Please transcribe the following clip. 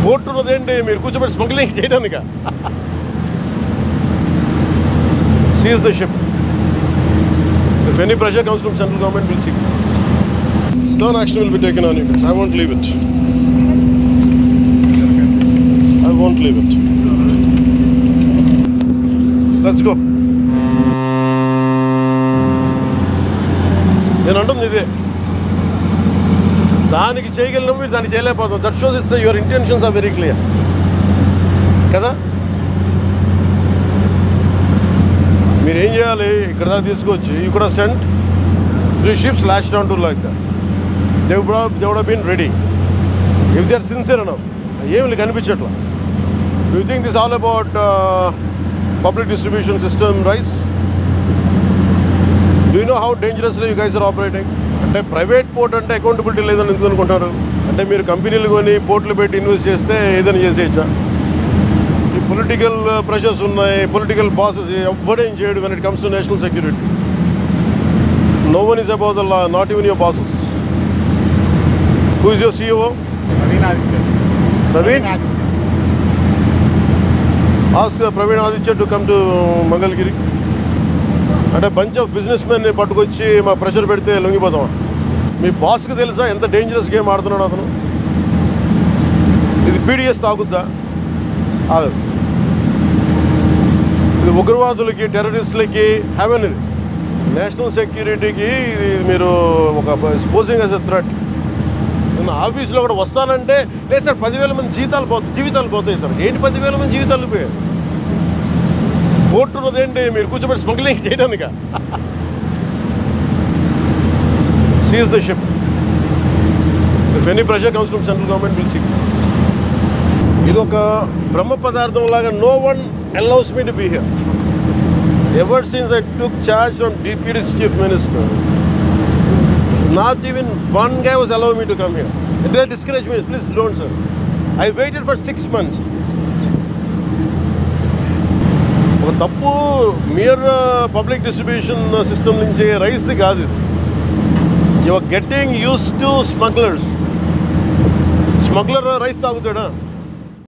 Port ఉన్నదేంటి మీరు కూర్చోబెట్టి స్మగ్లింగ్ చేయడానిక? Seize the ship. If any pressure comes from central government, we'll see. Stern action will be taken on you. I won't leave it. I won't leave it. Let's go. నేను అంటుంది ఇదే, దానికి చేయగలిగిన మీరు దానికి చేయలేకపోతాం. That shows its your intentions are very clear కదా. మీరు ఏం చేయాలి, ఇక్కడ దాకా తీసుకొచ్చి you could have sent 3 ships lashed down to like that. They would have been ready if they are sincere enough. ఏమి కనిపించట్లా. Do you think this is all about public distribution system rice? Do you know how dangerously you guys are operating? అంటే private port అంటే accountability లేదని ఎందుకు అనుకుంటారు? అంటే మీరు కంపెనీలు కొని పోర్ట్లు పెట్టి ఇన్వెస్ట్ చేస్తే ఏదైనా చేసేయచ్చా? ఈ పొలిటికల్ ప్రెషర్స్ ఉన్నాయి, పొలిటికల్ బాసెస్ ఎవ్వడేం చేయడు when it comes to national security. No one is above the law, not even your bosses. Who is your CEO? Praveen? Ask Praveen Aditya to come to Mangalgiri. అంటే bunch of business మెన్ని పట్టుకొచ్చి మా pressure పెడితే లొంగిపోతాం. మీ బాస్కి తెలుసా ఎంత dangerous game ఆడుతున్నాడు అతను? ఇది పీడిఎస్ తాగుద్దా? ఇది ఉగ్రవాదులకి, టెర్రరిస్టులకి హెవెన్. ఇది నేషనల్ సెక్యూరిటీకి ఇది మీరు ఒక స్పోజింగ్ యాజ్ ఎ థ్రెట్. నేను ఆఫీస్లో కూడా వస్తానంటే లేదు సార్ 10,000 మంది జీవితాలు పోతాయి సార్. ఏంటి 10,000 మంది జీవితాలు పోయాయి? పోర్ట్ ఉన్నదేంటి మీరు కూర్చోబెట్టి స్మగ్లింగ్ చేయడానిక? Seize the ship. If any pressure comes from central government, will see. ఇది ఒక బ్రహ్మ పదార్థం లాగా. No one allows me to be here. Ever since I took charge from DPD's chief minister, not even one guy was allowing me to come here. If they discourage me, please don't, sir. I waited for 6 months. ఒక తప్పు mere public distribution system నుంచి రైస్ది కాదు ఇది. You are getting use to smugglers. Smuggler rice తాగుతాడా?